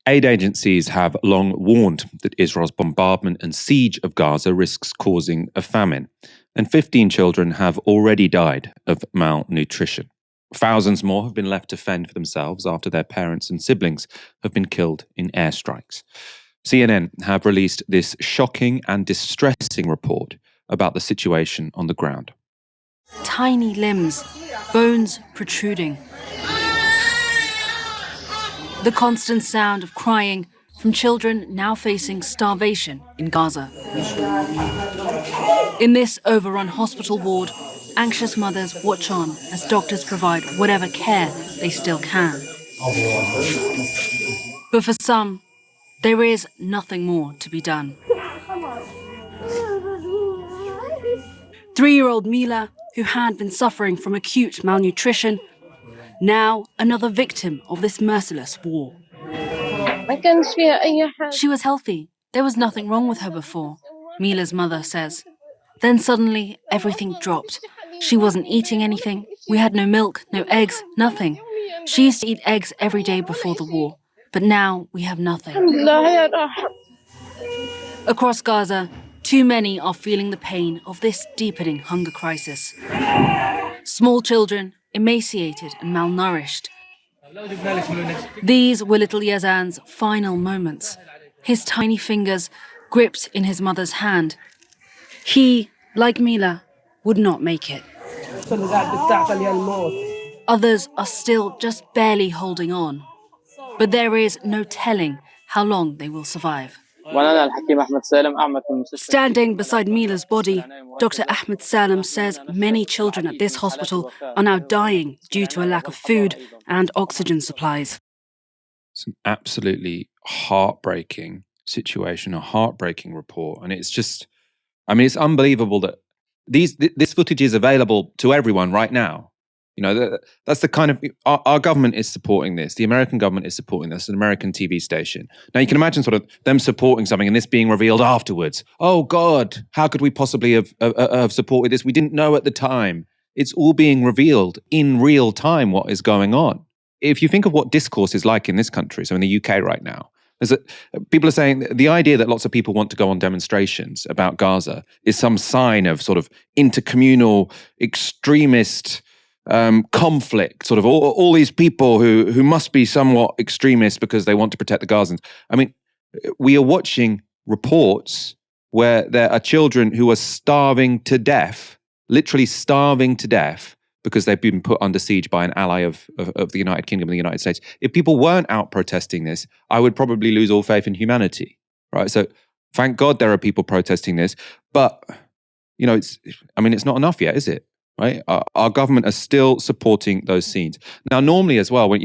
Aid agencies have long warned that Israel's bombardment and siege of Gaza risks causing a famine, and 15 children have already died of malnutrition. Thousands more have been left to fend for themselves after their parents and siblings have been killed in airstrikes. CNN have released this shocking and distressing report about the situation on the ground. Tiny limbs, bones protruding. The constant sound of crying from children now facing starvation in Gaza. In this overrun hospital ward, anxious mothers watch on as doctors provide whatever care they still can. But for some, there is nothing more to be done. 3-year-old Mila, who had been suffering from acute malnutrition, now another victim of this merciless war. She was healthy. There was nothing wrong with her before, Mila's mother says. Then suddenly, everything dropped. She wasn't eating anything. We had no milk, no eggs, nothing. She used to eat eggs every day before the war, but now we have nothing. Across Gaza, too many are feeling the pain of this deepening hunger crisis. Small children, emaciated and malnourished. These were little Yazan's final moments, his tiny fingers gripped in his mother's hand. He, like Mila, would not make it. Others are still just barely holding on, but there is no telling how long they will survive. Standing beside Mila's body, Dr. Ahmed Salem says many children at this hospital are now dying due to a lack of food and oxygen supplies. It's an absolutely heartbreaking situation, a heartbreaking report. And it's just, it's unbelievable that this footage is available to everyone right now. That's the kind of, our government is supporting this. The American government is supporting this, an American TV station. Now you can imagine sort of them supporting something and this being revealed afterwards. Oh God, how could we possibly have supported this? We didn't know at the time. It's all being revealed in real time what is going on. If you think of what discourse is like in this country, so in the UK right now, people are saying the idea that lots of people want to go on demonstrations about Gaza is some sign of sort of intercommunal extremist conflict, sort of all these people who must be somewhat extremist because they want to protect the Gazans. We are watching reports where there are children who are starving to death, literally starving to death, because they've been put under siege by an ally of the United Kingdom and the United States. If people weren't out protesting this, I would probably lose all faith in humanity, right? So thank God there are people protesting this, but it's not enough yet, is it? Right? Our government are still supporting those scenes. Now, normally as well, when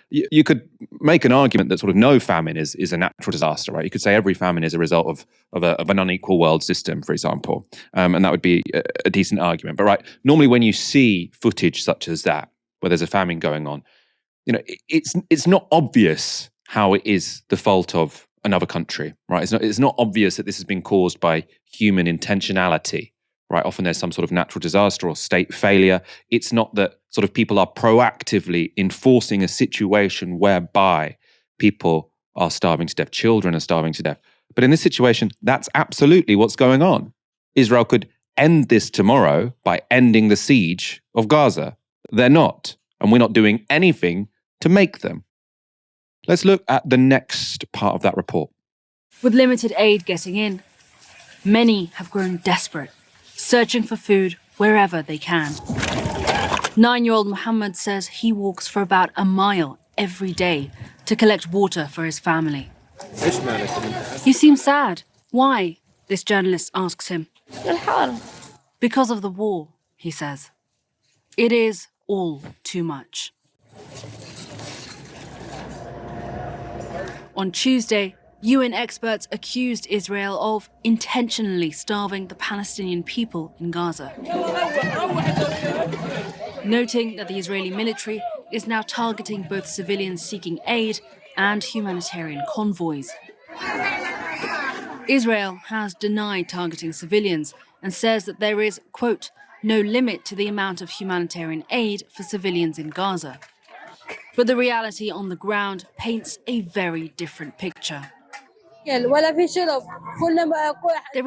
you could make an argument that sort of no famine is a natural disaster, right? You could say every famine is a result of an unequal world system, for example, and that would be a decent argument. But right, normally when you see footage such as that, where there's a famine going on, it's not obvious how it is the fault of another country, right? It's not obvious that this has been caused by human intentionality. Right, often there's some sort of natural disaster or state failure. It's not that sort of people are proactively enforcing a situation whereby people are starving to death, children are starving to death. But in this situation, that's absolutely what's going on. Israel could end this tomorrow by ending the siege of Gaza. They're not, and we're not doing anything to make them. Let's look at the next part of that report. With limited aid getting in, many have grown desperate, searching for food wherever they can. 9-year-old Muhammad says he walks for about a mile every day to collect water for his family. You seem sad. Why? This journalist asks him. Because of the war, he says. It is all too much. On Tuesday, UN experts accused Israel of intentionally starving the Palestinian people in Gaza, noting that the Israeli military is now targeting both civilians seeking aid and humanitarian convoys. Israel has denied targeting civilians and says that there is, quote, no limit to the amount of humanitarian aid for civilians in Gaza. But the reality on the ground paints a very different picture. There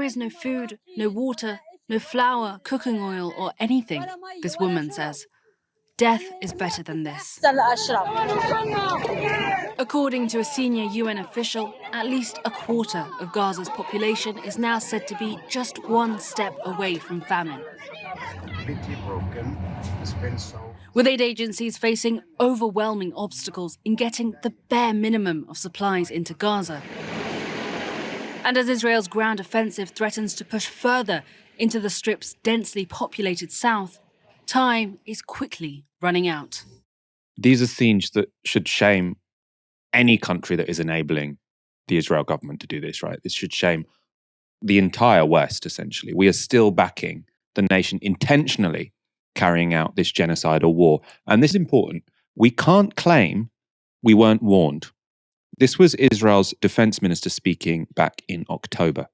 is no food, no water, no flour, cooking oil, or anything, this woman says. Death is better than this. According to a senior UN official, at least a quarter of Gaza's population is now said to be just one step away from famine. With aid agencies facing overwhelming obstacles in getting the bare minimum of supplies into Gaza. And as Israel's ground offensive threatens to push further into the Strip's densely populated south, time is quickly running out. These are scenes that should shame any country that is enabling the Israel government to do this, right? This should shame the entire West, essentially. We are still backing the nation intentionally carrying out this genocidal war. And this is important. We can't claim we weren't warned. This was Israel's defense minister speaking back in October.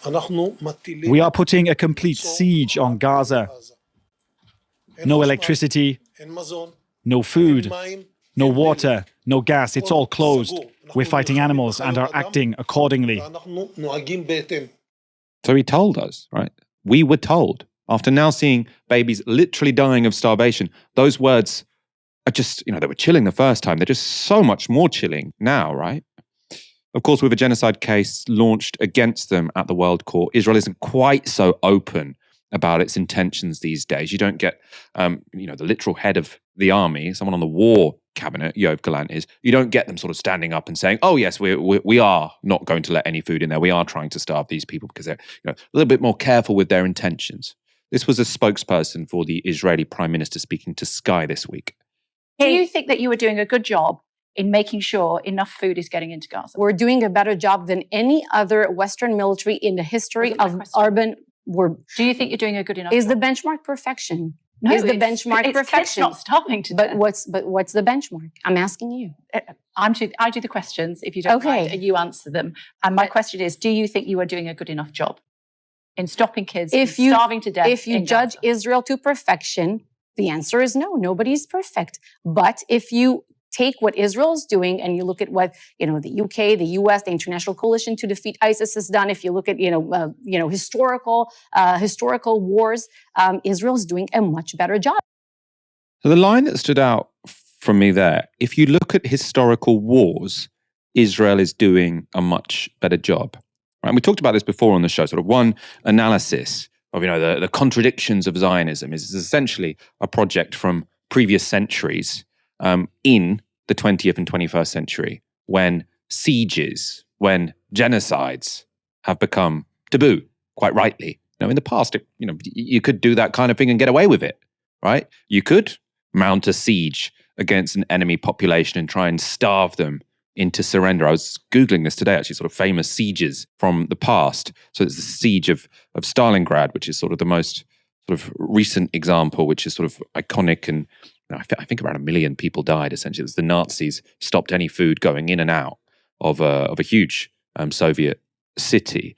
We are putting a complete siege on Gaza. No electricity, no food, no water, no gas. It's all closed. We're fighting animals and are acting accordingly. So he told us, right? We were told. After now seeing babies literally dying of starvation, those words are just, they were chilling the first time. They're just so much more chilling now, right? Of course, with a genocide case launched against them at the World Court, Israel isn't quite so open about its intentions these days. You don't get, the literal head of the army, someone on the war cabinet, Yoav Gallant is, you don't get them sort of standing up and saying, oh yes, we are not going to let any food in there. We are trying to starve these people because they're a little bit more careful with their intentions. This was a spokesperson for the Israeli Prime Minister speaking to Sky this week. Do you think that you were doing a good job in making sure enough food is getting into Gaza? We're doing a better job than any other Western military in the history of urban. Do you think you're doing a good enough Is job? the benchmark perfection? No, is the benchmark perfection? It's not starving to But what's the benchmark? I'm asking you. I do the questions, if you don't mind, and you answer them. And my question is, do you think you are doing a good enough job in stopping kids from starving to death? If you judge Israel to perfection, the answer is no. Nobody's perfect. But if you take what Israel's doing and you look at what the UK, the US, the international coalition to defeat ISIS has done, if you look at historical wars, Israel's doing a much better job. So the line that stood out from me there, if you look at historical wars, Israel is doing a much better job. Right? And we talked about this before on the show. Sort of one analysis of the contradictions of Zionism is essentially a project from previous centuries in the 20th and 21st century, when sieges, when genocides have become taboo, quite rightly. In the past, you could do that kind of thing and get away with it, right? You could mount a siege against an enemy population and try and starve them into surrender. I was Googling this today, actually, sort of famous sieges from the past. So it's the siege of Stalingrad, which is sort of the most sort of recent example, which is sort of iconic, and I think around 1 million people died, essentially. The Nazis stopped any food going in and out of a huge Soviet city.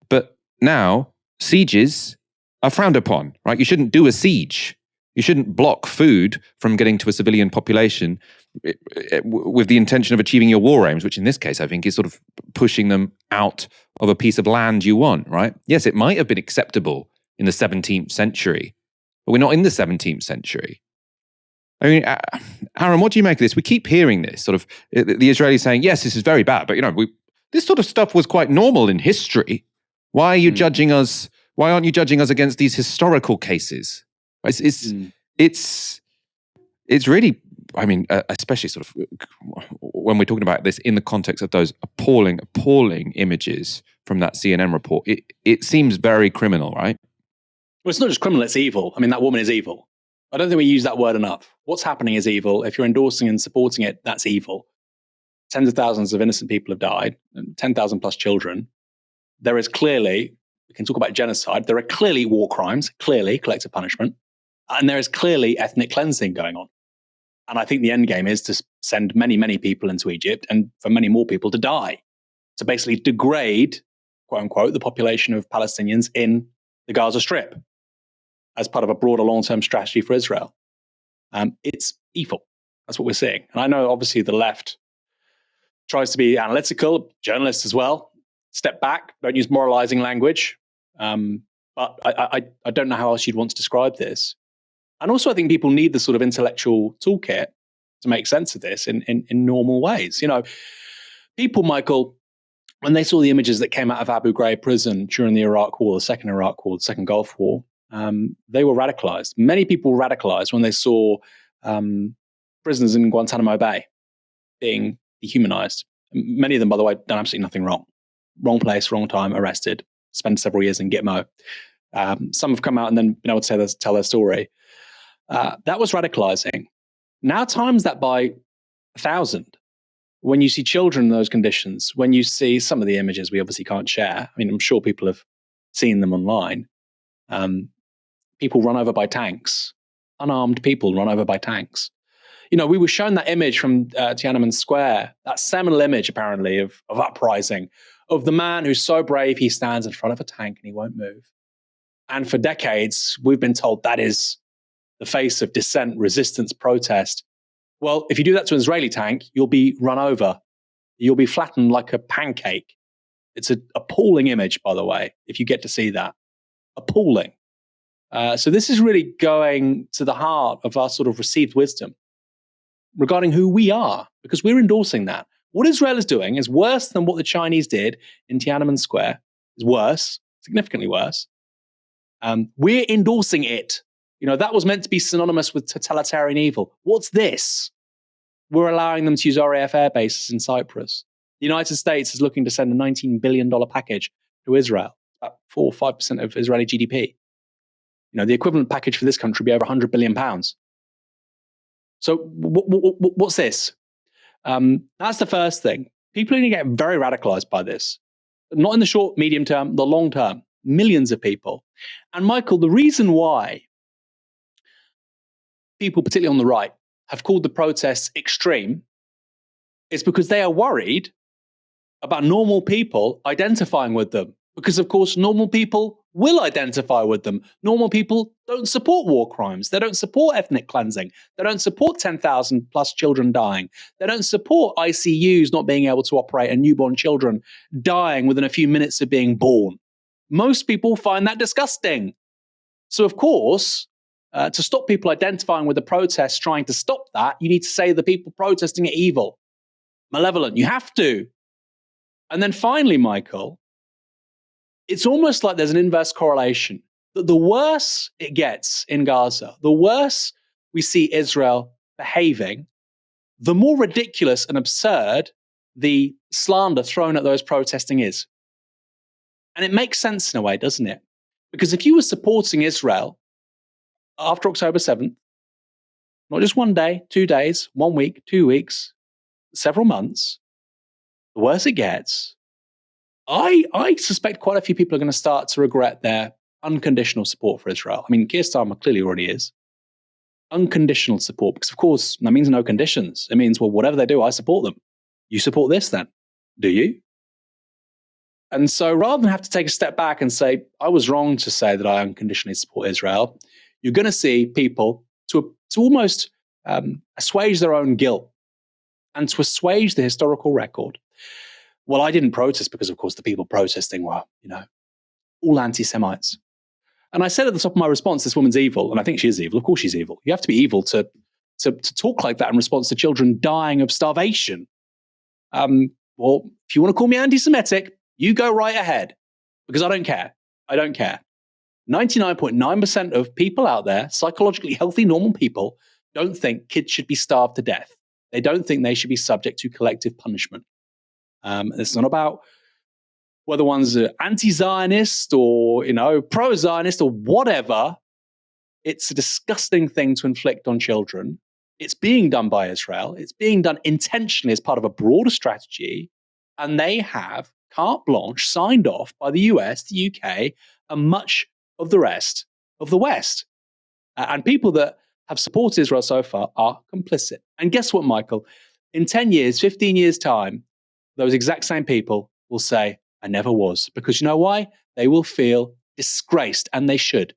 But now sieges are frowned upon, right? You shouldn't do a siege. You shouldn't block food from getting to a civilian population with the intention of achieving your war aims, which in this case, I think, is sort of pushing them out of a piece of land you want, right? Yes, it might have been acceptable in the 17th century, but we're not in the 17th century. I mean, Aaron, what do you make of this? We keep hearing this, sort of the Israelis saying, yes, this is very bad, but this sort of stuff was quite normal in history. Why are you judging us? Why aren't you judging us against these historical cases? It's really, I mean, especially sort of when we're talking about this in the context of those appalling images from that CNN report, it seems very criminal, right? Well, it's not just criminal, it's evil. I mean, that woman is evil. I don't think we use that word enough. What's happening is evil. If you're endorsing and supporting it, that's evil. Tens of thousands of innocent people have died, 10,000 plus children. There is clearly, we can talk about genocide, there are clearly war crimes, clearly collective punishment, and there is clearly ethnic cleansing going on. And I think the end game is to send many, many people into Egypt and for many more people to die. To basically degrade, quote unquote, the population of Palestinians in the Gaza Strip as part of a broader long-term strategy for Israel. It's evil. That's what we're seeing. And I know obviously the left tries to be analytical, journalists as well. Step back, don't use moralizing language. But I don't know how else you'd want to describe this. And also I think people need the sort of intellectual toolkit to make sense of this in normal ways. You know, people, Michael, when they saw the images that came out of Abu Ghraib prison during the Iraq War, the second Iraq War, the second Gulf War, they were radicalized. Many people were radicalized when they saw prisoners in Guantanamo Bay being dehumanized. Many of them, by the way, done absolutely nothing wrong. Wrong place, wrong time, arrested, spent several years in Gitmo. Some have come out and then been able to tell their story. That was radicalizing. Now times that by 1,000. When you see children in those conditions, when you see some of the images we obviously can't share, I mean, I'm sure people have seen them online. People run over by tanks, unarmed people run over by tanks. You know, we were shown that image from Tiananmen Square, that seminal image apparently of uprising, of the man who's so brave he stands in front of a tank and he won't move. And for decades, we've been told that is the face of dissent, resistance, protest. Well, if you do that to an Israeli tank, you'll be run over. You'll be flattened like a pancake. It's an appalling image, by the way, if you get to see that. Appalling. So this is really going to the heart of our sort of received wisdom regarding who we are, because we're endorsing that. What Israel is doing is worse than what the Chinese did in Tiananmen Square. It's worse, significantly worse. We're endorsing it. You know, that was meant to be synonymous with totalitarian evil. What's this? We're allowing them to use RAF air bases in Cyprus. The United States is looking to send a $19 billion package to Israel, about 4 or 5% of Israeli GDP. You know, the equivalent package for this country would be over £100 billion. So what's this? That's the first thing. People are going to get very radicalized by this. Not in the short, medium term, the long term. Millions of people. And Michael, the reason why people, particularly on the right, have called the protests extreme is because they are worried about normal people identifying with them. Because, of course, normal people will identify with them. Normal people don't support war crimes. They don't support ethnic cleansing. They don't support 10,000 plus children dying. They don't support ICUs not being able to operate and newborn children dying within a few minutes of being born. Most people find that disgusting. So, of course, to stop people identifying with the protests trying to stop that, you need to say the people protesting are evil, malevolent. You have to. And then finally, Michael, it's almost like there's an inverse correlation. That the worse it gets in Gaza, the worse we see Israel behaving, the more ridiculous and absurd the slander thrown at those protesting is. And it makes sense in a way, doesn't it? Because if you were supporting Israel after October 7th, not just one day, 2 days, 1 week, 2 weeks, several months, the worse it gets, I suspect quite a few people are going to start to regret their unconditional support for Israel. I mean, Keir Starmer clearly already is. Unconditional support, because of course, that means no conditions. It means, well, whatever they do, I support them. You support this then, do you? And so rather than have to take a step back and say, I was wrong to say that I unconditionally support Israel, you're going to see people to almost assuage their own guilt and to assuage the historical record. Well, I didn't protest because, of course, the people protesting were, you know, all anti-Semites. And I said at the top of my response, this woman's evil, and I think she is evil. Of course she's evil. You have to be evil to talk like that in response to children dying of starvation. Well, if you want to call me anti-Semitic, you go right ahead, because I don't care. I don't care. 99.9% of people out there, psychologically healthy, normal people, don't think kids should be starved to death. They don't think they should be subject to collective punishment. It's not about whether one's anti-Zionist or, you know, pro-Zionist or whatever. It's a disgusting thing to inflict on children. It's being done by Israel. It's being done intentionally as part of a broader strategy. And they have carte blanche signed off by the US, the UK, and much of the rest of the West. And people that have supported Israel so far are complicit. And guess what, Michael? In 10 years, 15 years' time, those exact same people will say, I never was. Because you know why? They will feel disgraced, and they should.